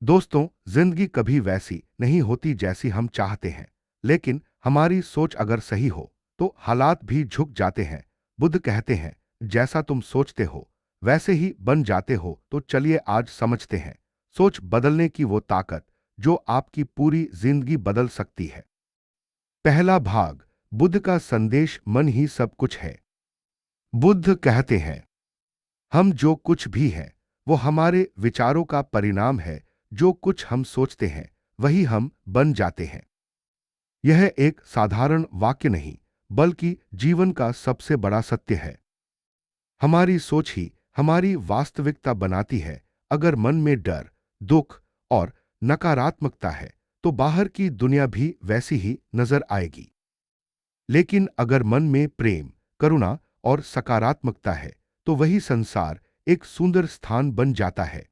दोस्तों, जिंदगी कभी वैसी नहीं होती जैसी हम चाहते हैं, लेकिन हमारी सोच अगर सही हो तो हालात भी झुक जाते हैं। बुद्ध कहते हैं, जैसा तुम सोचते हो वैसे ही बन जाते हो। तो चलिए आज समझते हैं सोच बदलने की वो ताकत जो आपकी पूरी जिंदगी बदल सकती है। पहला भाग, बुद्ध का संदेश मन ही सब कुछ है। बुद्ध कहते हैं, हम जो कुछ भी हैं वो हमारे विचारों का परिणाम है। जो कुछ हम सोचते हैं वही हम बन जाते हैं। यह एक साधारण वाक्य नहीं, बल्कि जीवन का सबसे बड़ा सत्य है। हमारी सोच ही हमारी वास्तविकता बनाती है। अगर मन में डर, दुख और नकारात्मकता है तो बाहर की दुनिया भी वैसी ही नजर आएगी। लेकिन अगर मन में प्रेम, करुणा और सकारात्मकता है तो वही संसार एक सुंदर स्थान बन जाता है।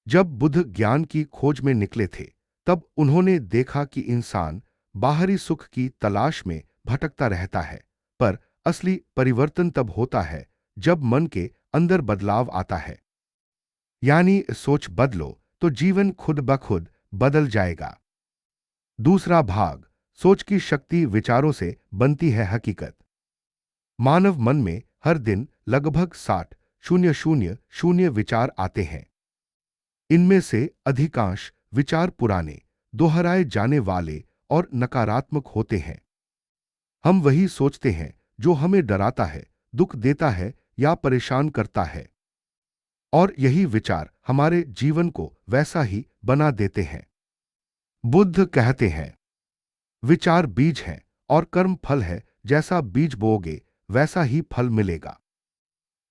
जब बुद्ध ज्ञान की खोज में निकले थे, तब उन्होंने देखा कि इंसान बाहरी सुख की तलाश में भटकता रहता है, पर असली परिवर्तन तब होता है जब मन के अंदर बदलाव आता है। यानी सोच बदलो तो जीवन खुद ब खुद बदल जाएगा। दूसरा भाग, सोच की शक्ति विचारों से बनती है हकीकत। मानव मन में हर दिन लगभग 60,000 विचार आते हैं। इनमें से अधिकांश विचार पुराने, दोहराए जाने वाले और नकारात्मक होते हैं। हम वही सोचते हैं जो हमें डराता है, दुख देता है या परेशान करता है। और यही विचार हमारे जीवन को वैसा ही बना देते हैं। बुद्ध कहते हैं, विचार बीज हैं और कर्म फल है। जैसा बीज बोओगे वैसा ही फल मिलेगा।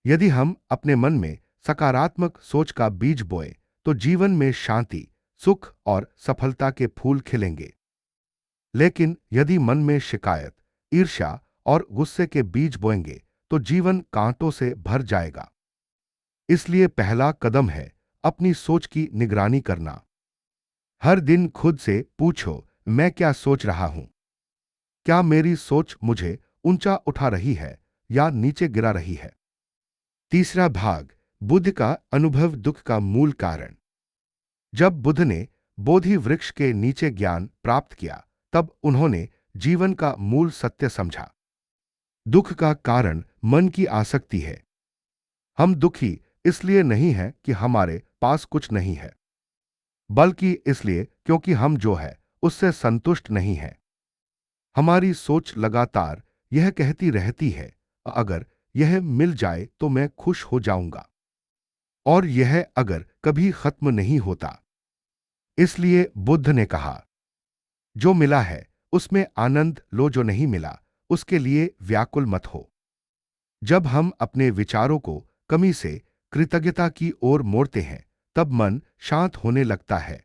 यदि हम अपने मन में सकारात्मक सोच का बीज बोए तो जीवन में शांति, सुख और सफलता के फूल खिलेंगे। लेकिन यदि मन में शिकायत, ईर्ष्या और गुस्से के बीज बोएंगे तो जीवन कांटों से भर जाएगा। इसलिए पहला कदम है अपनी सोच की निगरानी करना। हर दिन खुद से पूछो, मैं क्या सोच रहा हूं? क्या मेरी सोच मुझे ऊंचा उठा रही है या नीचे गिरा रही है? तीसरा भाग, बुद्ध का अनुभव, दुख का मूल कारण। जब बुद्ध ने बोधि वृक्ष के नीचे ज्ञान प्राप्त किया, तब उन्होंने जीवन का मूल सत्य समझा। दुख का कारण मन की आसक्ति है। हम दुखी इसलिए नहीं हैं कि हमारे पास कुछ नहीं है, बल्कि इसलिए क्योंकि हम जो है उससे संतुष्ट नहीं हैं। हमारी सोच लगातार यह कहती रहती है, अगर यह मिल जाए तो मैं खुश हो जाऊंगा। और यह अगर कभी खत्म नहीं होता। इसलिए बुद्ध ने कहा, जो मिला है उसमें आनंद लो, जो नहीं मिला उसके लिए व्याकुल मत हो। जब हम अपने विचारों को कमी से कृतज्ञता की ओर मोड़ते हैं, तब मन शांत होने लगता है।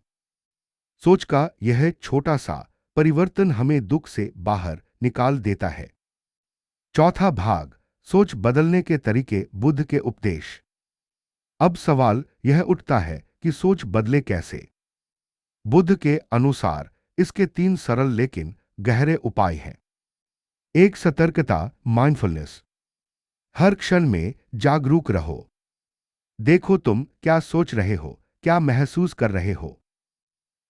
सोच का यह छोटा सा परिवर्तन हमें दुख से बाहर निकाल देता है। चौथा भाग, सोच बदलने के तरीके, बुद्ध के उपदेश। अब सवाल यह उठता है कि सोच बदले कैसे? बुद्ध के अनुसार इसके 3 सरल लेकिन गहरे उपाय हैं। एक, सतर्कता, माइंडफुलनेस। हर क्षण में जागरूक रहो। देखो तुम क्या सोच रहे हो, क्या महसूस कर रहे हो।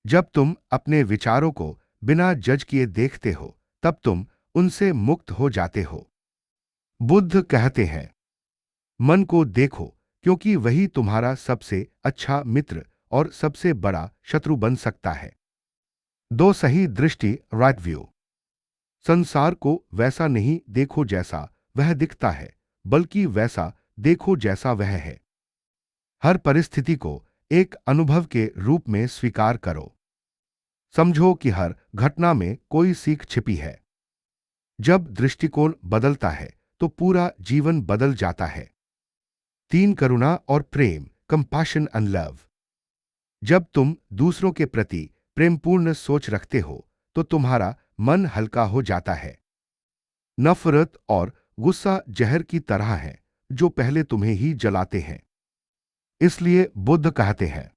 जब तुम अपने विचारों को बिना जज किए देखते हो, तब तुम उनसे मुक्त हो जाते हो। बुद्ध कहते हैं, मन को देखो, क्योंकि वही तुम्हारा सबसे अच्छा मित्र और सबसे बड़ा शत्रु बन सकता है। 2, सही दृष्टि, राइट व्यू। संसार को वैसा नहीं देखो जैसा वह दिखता है, बल्कि वैसा देखो जैसा वह है। हर परिस्थिति को एक अनुभव के रूप में स्वीकार करो। समझो कि हर घटना में कोई सीख छिपी है। जब दृष्टिकोण बदलता है तो पूरा जीवन बदल जाता है। 3, करुणा और प्रेम, कंपैशन एंड लव। जब तुम दूसरों के प्रति प्रेमपूर्ण सोच रखते हो तो तुम्हारा मन हल्का हो जाता है। नफरत और गुस्सा जहर की तरह है जो पहले तुम्हें ही जलाते हैं। इसलिए बुद्ध कहते हैं,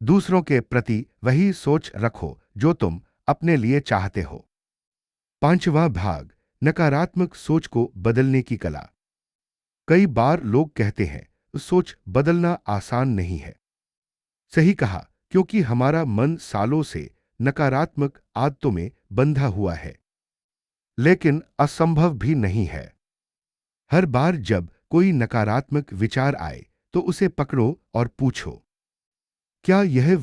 दूसरों के प्रति वही सोच रखो जो तुम अपने लिए चाहते हो। 5वां भाग, नकारात्मक सोच को बदलने की कला। कई बार लोग कहते हैं, सोच बदलना आसान नहीं है। सही कहा, क्योंकि हमारा मन सालों से नकारात्मक आदतों में बंधा हुआ है। लेकिन असंभव भी नहीं है। हर बार जब कोई नकारात्मक विचार आए तो उसे पकड़ो और पूछो, क्या यह